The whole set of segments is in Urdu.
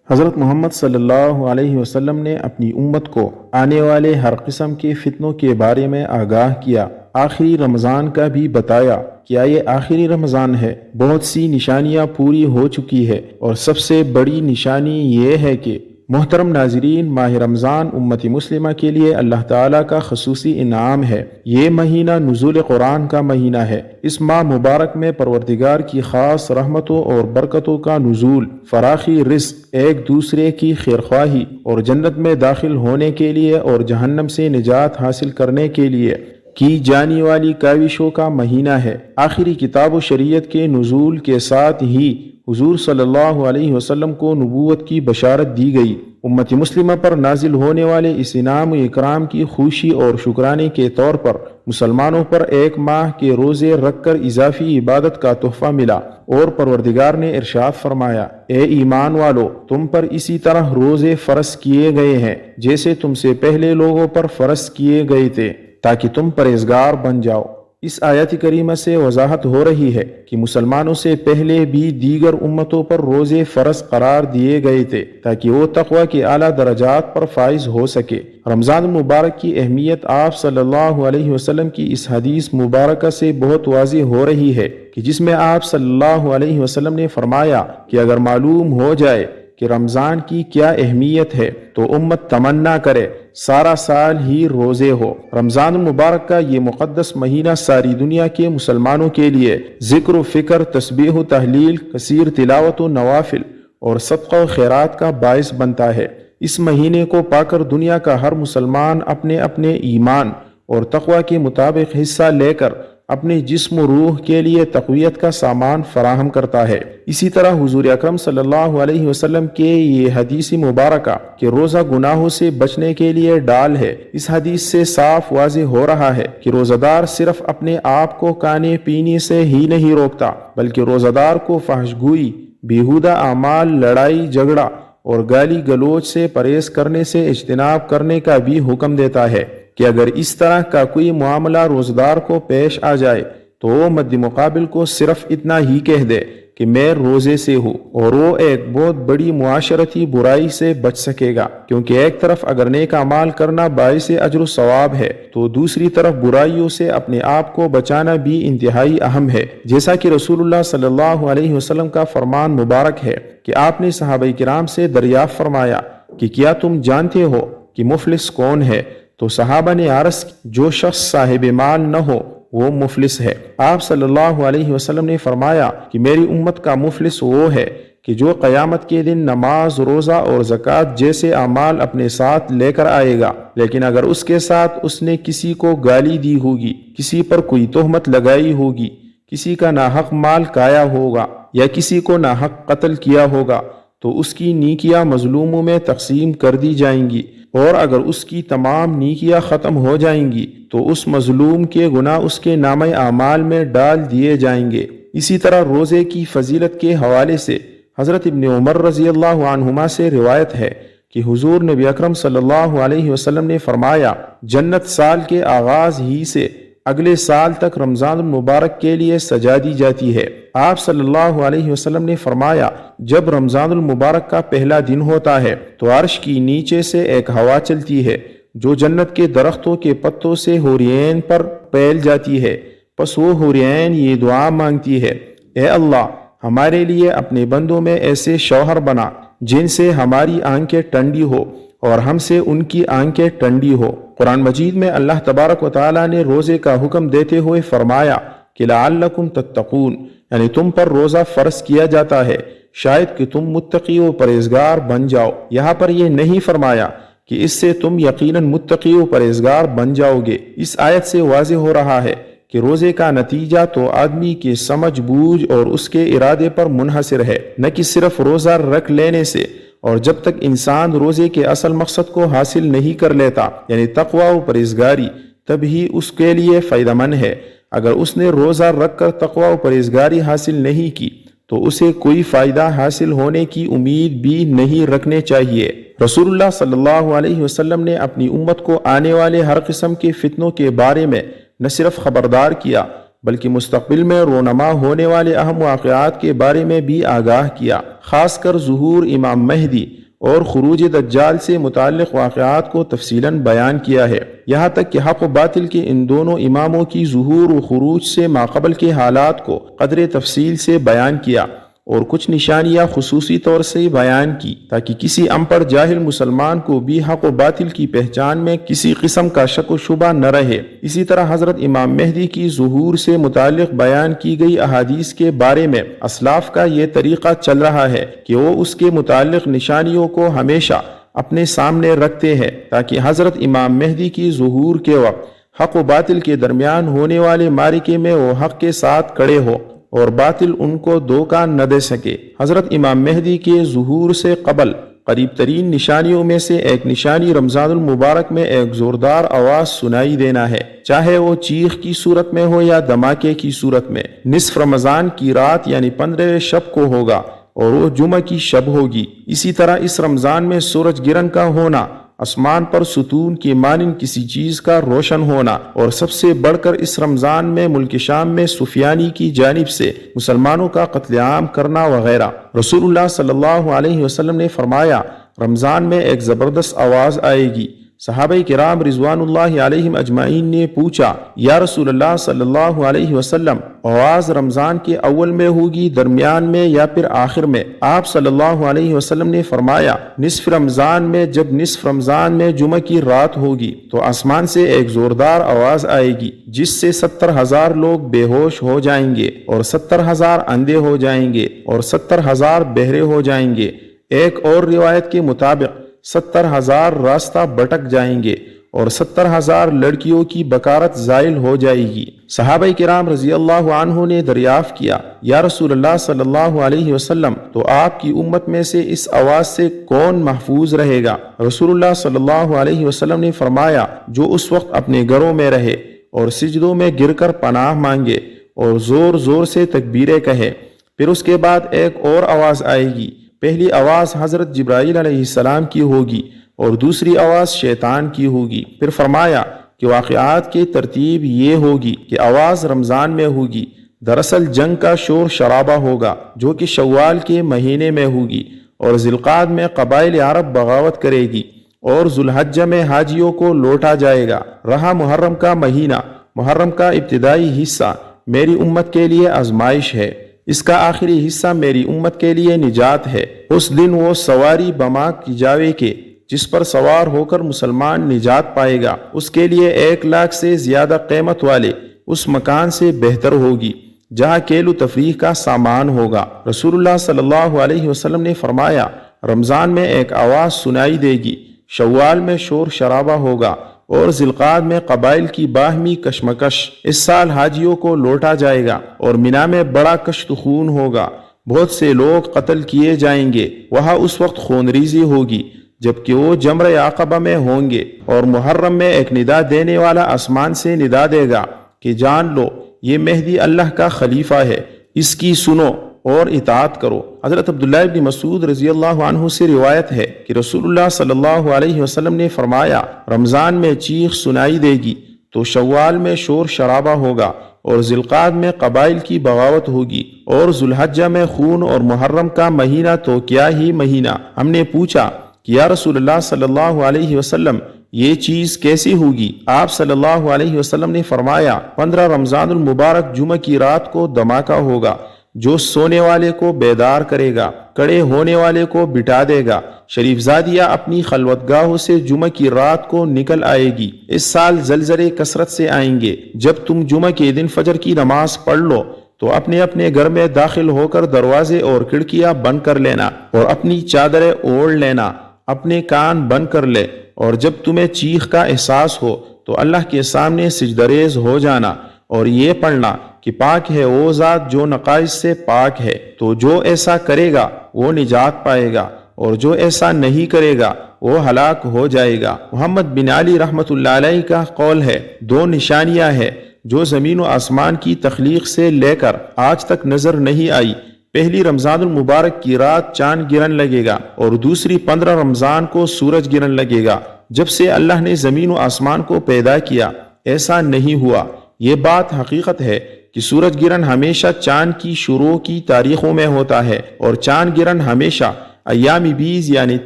حضرت محمد صلی اللہ علیہ وسلم نے اپنی امت کو آنے والے ہر قسم کے فتنوں کے بارے میں آگاہ کیا۔ آخری رمضان کا بھی بتایا۔ کیا یہ آخری رمضان ہے؟ بہت سی نشانیاں پوری ہو چکی ہے، اور سب سے بڑی نشانی یہ ہے کہ محترم ناظرین، ماہ رمضان امت مسلمہ کے لیے اللہ تعالیٰ کا خصوصی انعام ہے۔ یہ مہینہ نزول قرآن کا مہینہ ہے۔ اس ماہ مبارک میں پروردگار کی خاص رحمتوں اور برکتوں کا نزول، فراخی رزق، ایک دوسرے کی خیرخواہی، اور جنت میں داخل ہونے کے لیے اور جہنم سے نجات حاصل کرنے کے لیے کی جانے والی کاوشوں کا مہینہ ہے۔ آخری کتاب و شریعت کے نزول کے ساتھ ہی حضور صلی اللہ علیہ وسلم کو نبوت کی بشارت دی گئی۔ امت مسلمہ پر نازل ہونے والے اس انعام و اکرام کی خوشی اور شکرانے کے طور پر مسلمانوں پر ایک ماہ کے روزے رکھ کر اضافی عبادت کا تحفہ ملا، اور پروردگار نے ارشاد فرمایا، اے ایمان والو، تم پر اسی طرح روزے فرض کیے گئے ہیں جیسے تم سے پہلے لوگوں پر فرض کیے گئے تھے، تاکہ تم پرہیزگار بن جاؤ۔ اس آیت کریمہ سے وضاحت ہو رہی ہے کہ مسلمانوں سے پہلے بھی دیگر امتوں پر روزے فرض قرار دیے گئے تھے تاکہ وہ تقوی کے اعلیٰ درجات پر فائز ہو سکے۔ رمضان مبارک کی اہمیت آپ صلی اللہ علیہ وسلم کی اس حدیث مبارکہ سے بہت واضح ہو رہی ہے کہ جس میں آپ صلی اللہ علیہ وسلم نے فرمایا کہ اگر معلوم ہو جائے کہ رمضان کی کیا اہمیت ہے تو امت تمنا کرے سارا سال ہی روزے ہو۔ رمضان مبارک کا یہ مقدس مہینہ ساری دنیا کے مسلمانوں کے لیے ذکر و فکر، تسبیح و تحلیل، کثیر تلاوت و نوافل اور صدقہ و خیرات کا باعث بنتا ہے۔ اس مہینے کو پا کر دنیا کا ہر مسلمان اپنے اپنے ایمان اور تقوی کے مطابق حصہ لے کر اپنے جسم و روح کے لیے تقویت کا سامان فراہم کرتا ہے۔ اسی طرح حضور اکرم صلی اللہ علیہ وسلم کے یہ حدیث مبارکہ کہ روزہ گناہوں سے بچنے کے لیے ڈال ہے، اس حدیث سے صاف واضح ہو رہا ہے کہ روزہ دار صرف اپنے آپ کو کھانے پینے سے ہی نہیں روکتا، بلکہ روزہ دار کو فحش گوئی، بیہودہ اعمال، لڑائی جھگڑا اور گالی گلوچ سے پرہیز کرنے سے اجتناب کرنے کا بھی حکم دیتا ہے کہ اگر اس طرح کا کوئی معاملہ روزدار کو پیش آ جائے تو وہ مد مقابل کو صرف اتنا ہی کہہ دے کہ میں روزے سے ہوں، اور وہ ایک بہت بڑی معاشرتی برائی سے بچ سکے گا، کیونکہ ایک طرف اگر نیک اعمال کرنا باعث اجر و ثواب ہے تو دوسری طرف برائیوں سے اپنے آپ کو بچانا بھی انتہائی اہم ہے، جیسا کہ رسول اللہ صلی اللہ علیہ وسلم کا فرمان مبارک ہے کہ آپ نے صحابہ کرام سے دریافت فرمایا کہ کیا تم جانتے ہو کہ مفلس کون ہے؟ تو صحابہ نے عرض کی، جو شخص صاحب مال نہ ہو وہ مفلس ہے۔ آپ صلی اللہ علیہ وسلم نے فرمایا کہ میری امت کا مفلس وہ ہے کہ جو قیامت کے دن نماز، روزہ اور زکوٰۃ جیسے اعمال اپنے ساتھ لے کر آئے گا، لیکن اگر اس کے ساتھ اس نے کسی کو گالی دی ہوگی، کسی پر کوئی تہمت لگائی ہوگی، کسی کا ناحق مال کھایا ہوگا یا کسی کو ناحق قتل کیا ہوگا تو اس کی نیکیاں مظلوموں میں تقسیم کر دی جائیں گی، اور اگر اس کی تمام نیکیاں ختم ہو جائیں گی تو اس مظلوم کے گناہ اس کے نامہ اعمال میں ڈال دیے جائیں گے۔ اسی طرح روزے کی فضیلت کے حوالے سے حضرت ابن عمر رضی اللہ عنہما سے روایت ہے کہ حضور نبی اکرم صلی اللہ علیہ وسلم نے فرمایا، جنت سال کے آغاز ہی سے اگلے سال تک رمضان المبارک کے لیے سجا دی جاتی ہے۔ آپ صلی اللہ علیہ وسلم نے فرمایا، جب رمضان المبارک کا پہلا دن ہوتا ہے تو عرش کی نیچے سے ایک ہوا چلتی ہے جو جنت کے درختوں کے پتوں سے حورین پر پھیل جاتی ہے، پس وہ حورین یہ دعا مانگتی ہے، اے اللہ، ہمارے لیے اپنے بندوں میں ایسے شوہر بنا جن سے ہماری آنکھیں ٹھنڈی ہو اور ہم سے ان کی آنکھیں ٹھنڈی ہو۔ قرآن مجید میں اللہ تبارک و تعالیٰ نے روزے کا حکم دیتے ہوئے فرمایا کہ لعلکم تتقون، یعنی تم پر روزہ فرض کیا جاتا ہے شاید کہ تم متقی و پرہیزگار بن جاؤ۔ یہاں پر یہ نہیں فرمایا کہ اس سے تم یقیناً متقی و پرہیزگار بن جاؤ گے۔ اس آیت سے واضح ہو رہا ہے کہ روزے کا نتیجہ تو آدمی کی سمجھ بوجھ اور اس کے ارادے پر منحصر ہے، نہ کہ صرف روزہ رکھ لینے سے، اور جب تک انسان روزے کے اصل مقصد کو حاصل نہیں کر لیتا، یعنی تقوی و پرہیزگاری، تب ہی اس کے لیے فائدہ مند ہے۔ اگر اس نے روزہ رکھ کر تقوی و پرہیزگاری حاصل نہیں کی تو اسے کوئی فائدہ حاصل ہونے کی امید بھی نہیں رکھنے چاہیے۔ رسول اللہ صلی اللہ علیہ وسلم نے اپنی امت کو آنے والے ہر قسم کے فتنوں کے بارے میں نہ صرف خبردار کیا بلکہ مستقبل میں رونما ہونے والے اہم واقعات کے بارے میں بھی آگاہ کیا، خاص کر ظہور امام مہدی اور خروج دجال سے متعلق واقعات کو تفصیلاً بیان کیا ہے، یہاں تک کہ حق و باطل کے ان دونوں اماموں کی ظہور و خروج سے ماقبل کے حالات کو قدر تفصیل سے بیان کیا اور کچھ نشانیاں خصوصی طور سے بیان کی تاکہ کسی ان پڑھ جاہل مسلمان کو بھی حق و باطل کی پہچان میں کسی قسم کا شک و شبہ نہ رہے۔ اسی طرح حضرت امام مہدی کی ظہور سے متعلق بیان کی گئی احادیث کے بارے میں اسلاف کا یہ طریقہ چل رہا ہے کہ وہ اس کے متعلق نشانیوں کو ہمیشہ اپنے سامنے رکھتے ہیں تاکہ حضرت امام مہدی کی ظہور کے وقت حق و باطل کے درمیان ہونے والے معرکے میں وہ حق کے ساتھ کھڑے ہو اور باطل ان کو دھوکہ نہ دے سکے۔ حضرت امام مہدی کے ظہور سے قبل قریب ترین نشانیوں میں سے ایک نشانی رمضان المبارک میں ایک زوردار آواز سنائی دینا ہے، چاہے وہ چیخ کی صورت میں ہو یا دھماکے کی صورت میں۔ نصف رمضان کی رات یعنی 15 شب کو ہوگا اور وہ جمعہ کی شب ہوگی۔ اسی طرح اس رمضان میں سورج گرہن کا ہونا، آسمان پر ستون کی مانند کسی چیز کا روشن ہونا، اور سب سے بڑھ کر اس رمضان میں ملک شام میں سفیانی کی جانب سے مسلمانوں کا قتل عام کرنا وغیرہ۔ رسول اللہ صلی اللہ علیہ وسلم نے فرمایا، رمضان میں ایک زبردست آواز آئے گی۔ صحابہ کرام رضوان اللہ علیہم اجمعین نے پوچھا، یا رسول اللہ صلی اللہ علیہ وسلم، آواز رمضان کے اول میں ہوگی، درمیان میں یا پھر آخر میں؟ آپ صلی اللہ علیہ وسلم نے فرمایا، نصف رمضان میں۔ جب نصف رمضان میں جمعہ کی رات ہوگی تو آسمان سے ایک زوردار آواز آئے گی جس سے 70,000 لوگ بے ہوش ہو جائیں گے اور 70,000 اندھے ہو جائیں گے اور 70,000 بہرے ہو جائیں گے۔ ایک اور روایت کے مطابق 70,000 راستہ بھٹک جائیں گے اور 70,000 لڑکیوں کی بکارت زائل ہو جائے گی۔ صحابہ کرام رضی اللہ عنہ نے دریافت کیا، یا رسول اللہ صلی اللہ علیہ وسلم، تو آپ کی امت میں سے اس آواز سے کون محفوظ رہے گا؟ رسول اللہ صلی اللہ علیہ وسلم نے فرمایا، جو اس وقت اپنے گھروں میں رہے اور سجدوں میں گر کر پناہ مانگے اور زور زور سے تکبیریں کہے۔ پھر اس کے بعد ایک اور آواز آئے گی۔ پہلی آواز حضرت جبرائیل علیہ السلام کی ہوگی اور دوسری آواز شیطان کی ہوگی۔ پھر فرمایا کہ واقعات کی ترتیب یہ ہوگی کہ آواز رمضان میں ہوگی۔ دراصل جنگ کا شور شرابہ ہوگا جو کہ شوال کے مہینے میں ہوگی، اور ذی القعدہ میں قبائل عرب بغاوت کرے گی، اور ذو الحجہ میں حاجیوں کو لوٹا جائے گا۔ رہا محرم کا مہینہ، محرم کا ابتدائی حصہ میری امت کے لیے آزمائش ہے، اس کا آخری حصہ میری امت کے لیے نجات ہے۔ اس دن وہ سواری بما کی جاوے کہ جس پر سوار ہو کر مسلمان نجات پائے گا، اس کے لیے 1,00,000 سے زیادہ قیمت والے اس مکان سے بہتر ہوگی جہاں کھیل و تفریح کا سامان ہوگا۔ رسول اللہ صلی اللہ علیہ وسلم نے فرمایا، رمضان میں ایک آواز سنائی دے گی، شوال میں شور شرابہ ہوگا، اور ذی القعدہ میں قبائل کی باہمی کشمکش۔ اس سال حاجیوں کو لوٹا جائے گا اور مینا میں بڑا کشت خون ہوگا، بہت سے لوگ قتل کیے جائیں گے۔ وہاں اس وقت خون ریزی ہوگی جبکہ وہ جمرہ عقبہ میں ہوں گے، اور محرم میں ایک ندا دینے والا آسمان سے ندا دے گا کہ جان لو یہ مہدی اللہ کا خلیفہ ہے، اس کی سنو اور اطاعت کرو۔ حضرت عبداللہ ابن مسعود رضی اللہ عنہ سے روایت ہے کہ رسول اللہ صلی اللہ علیہ وسلم نے فرمایا، رمضان میں چیخ سنائی دے گی تو شوال میں شور شرابہ ہوگا، اور ذی القعدہ میں قبائل کی بغاوت ہوگی، اور ذو الحجہ میں خون، اور محرم کا مہینہ تو کیا ہی مہینہ۔ ہم نے پوچھا کہ یا رسول اللہ صلی اللہ علیہ وسلم، یہ چیز کیسی ہوگی؟ آپ صلی اللہ علیہ وسلم نے فرمایا، 15 رمضان المبارک جمعہ کی رات کو دھماکہ ہوگا جو سونے والے کو بیدار کرے گا، کڑے ہونے والے کو بٹھا دے گا۔ شریف زادیہ اپنی خلوتگاہوں سے جمعہ کی رات کو نکل آئے گی۔ اس سال زلزلے کثرت سے آئیں گے۔ جب تم جمعہ کے دن فجر کی نماز پڑھ لو تو اپنے اپنے گھر میں داخل ہو کر دروازے اور کھڑکیاں بند کر لینا، اور اپنی چادریں اوڑھ لینا، اپنے کان بند کر لے، اور جب تمہیں چیخ کا احساس ہو تو اللہ کے سامنے سجدریز ہو جانا، اور یہ پڑھنا کہ پاک ہے وہ ذات جو نقائص سے پاک ہے۔ تو جو ایسا کرے گا وہ نجات پائے گا، اور جو ایسا نہیں کرے گا وہ ہلاک ہو جائے گا۔ محمد بن علی رحمۃ اللہ علیہ کا قول ہے، 2 نشانیاں ہیں جو زمین و آسمان کی تخلیق سے لے کر آج تک نظر نہیں آئی۔ پہلی رمضان المبارک کی رات چاند گرن لگے گا، اور دوسری 15 رمضان کو سورج گرن لگے گا۔ جب سے اللہ نے زمین و آسمان کو پیدا کیا ایسا نہیں ہوا۔ یہ بات حقیقت ہے کہ سورج گرہن ہمیشہ چاند کی شروع کی تاریخوں میں ہوتا ہے، اور چاند گرہن ہمیشہ ایام بیز یعنی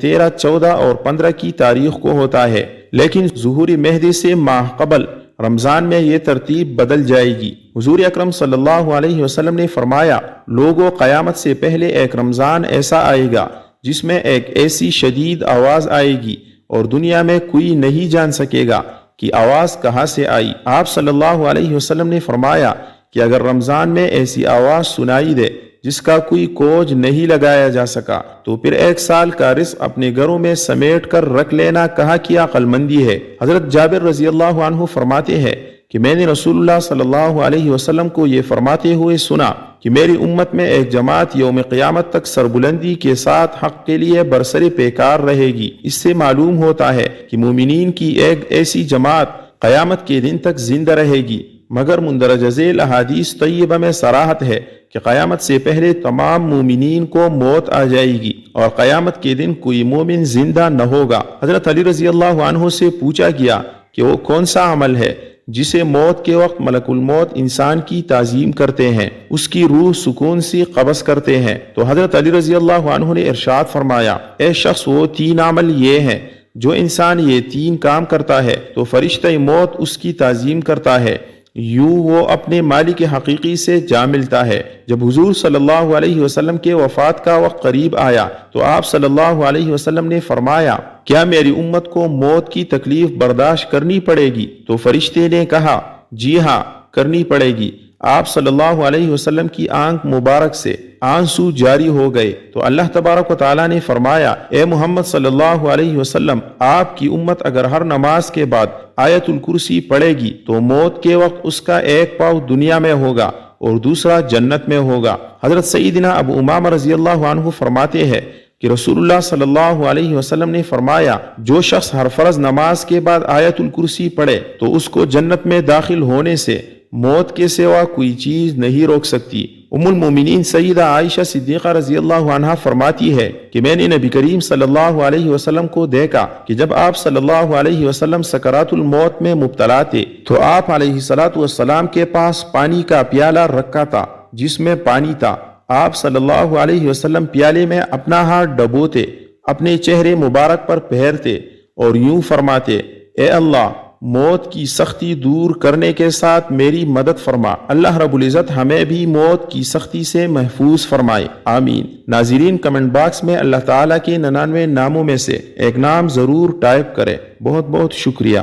13، 14 اور 15 کی تاریخ کو ہوتا ہے، لیکن ظہور مہدی سے ماہ قبل رمضان میں یہ ترتیب بدل جائے گی۔ حضور اکرم صلی اللہ علیہ وسلم نے فرمایا، لوگوں، قیامت سے پہلے ایک رمضان ایسا آئے گا جس میں ایک ایسی شدید آواز آئے گی اور دنیا میں کوئی نہیں جان سکے گا کہ آواز کہاں سے آئی۔ آپ صلی اللہ علیہ وسلم نے فرمایا کہ اگر رمضان میں ایسی آواز سنائی دے جس کا کوئی کوج نہیں لگایا جا سکا تو پھر ایک سال کا رزق اپنے گھروں میں سمیٹ کر رکھ لینا کہاں کی عقل مندی ہے۔ حضرت جابر رضی اللہ عنہ فرماتے ہیں کہ میں نے رسول اللہ صلی اللہ علیہ وسلم کو یہ فرماتے ہوئے سنا کہ میری امت میں ایک جماعت یوم قیامت تک سربلندی کے ساتھ حق کے لیے برسر پیکار رہے گی۔ اس سے معلوم ہوتا ہے کہ مومنین کی ایک ایسی جماعت قیامت کے دن تک زندہ رہے گی، مگر مندرجہ ذیل احادیث طیبہ میں صراحت ہے کہ قیامت سے پہلے تمام مومنین کو موت آ جائے گی اور قیامت کے دن کوئی مومن زندہ نہ ہوگا۔ حضرت علی رضی اللہ عنہ سے پوچھا گیا کہ وہ کون سا عمل ہے جسے موت کے وقت ملک الموت انسان کی تعظیم کرتے ہیں، اس کی روح سکون سے قبض کرتے ہیں؟ تو حضرت علی رضی اللہ عنہ نے ارشاد فرمایا، اے شخص، وہ 3 عمل یہ ہیں جو انسان یہ 3 کام کرتا ہے تو فرشتہ موت اس کی تعظیم کرتا ہے، یوں وہ اپنے مالک حقیقی سے جا ملتا ہے۔ جب حضور صلی اللہ علیہ وسلم کے وفات کا وقت قریب آیا تو آپ صلی اللہ علیہ وسلم نے فرمایا، کیا میری امت کو موت کی تکلیف برداشت کرنی پڑے گی؟ تو فرشتے نے کہا، جی ہاں، کرنی پڑے گی۔ آپ صلی اللہ علیہ وسلم کی آنکھ مبارک سے آنسو جاری ہو گئے تو اللہ تبارک و تعالیٰ نے فرمایا، اے محمد صلی اللہ علیہ وسلم، آپ کی امت اگر ہر نماز کے بعد آیت الکرسی پڑھے گی تو موت کے وقت اس کا ایک پاؤں دنیا میں ہوگا اور دوسرا جنت میں ہوگا۔ حضرت سیدنا ابو امامہ رضی اللہ عنہ فرماتے ہیں کہ رسول اللہ صلی اللہ علیہ وسلم نے فرمایا، جو شخص ہر فرض نماز کے بعد آیت الکرسی پڑھے تو اس کو جنت میں داخل ہونے سے موت کے سوا کوئی چیز نہیں روک سکتی۔ ام المومنین سیدہ عائشہ صدیقہ رضی اللہ عنہا فرماتی ہے کہ میں نے نبی کریم صلی اللہ علیہ وسلم کو دیکھا کہ جب آپ صلی اللہ علیہ وسلم سکرات الموت میں مبتلا تھے تو آپ علیہ الصلوۃ والسلام کے پاس پانی کا پیالہ رکھا تھا جس میں پانی تھا۔ آپ صلی اللہ علیہ وسلم پیالے میں اپنا ہاتھ ڈبوتے، اپنے چہرے مبارک پر پھیرتے اور یوں فرماتے، اے اللہ، موت کی سختی دور کرنے کے ساتھ میری مدد فرما۔ اللہ رب العزت ہمیں بھی موت کی سختی سے محفوظ فرمائے، آمین۔ ناظرین، کمنٹ باکس میں اللہ تعالیٰ کے 99 ناموں میں سے ایک نام ضرور ٹائپ کریں۔ بہت بہت شکریہ۔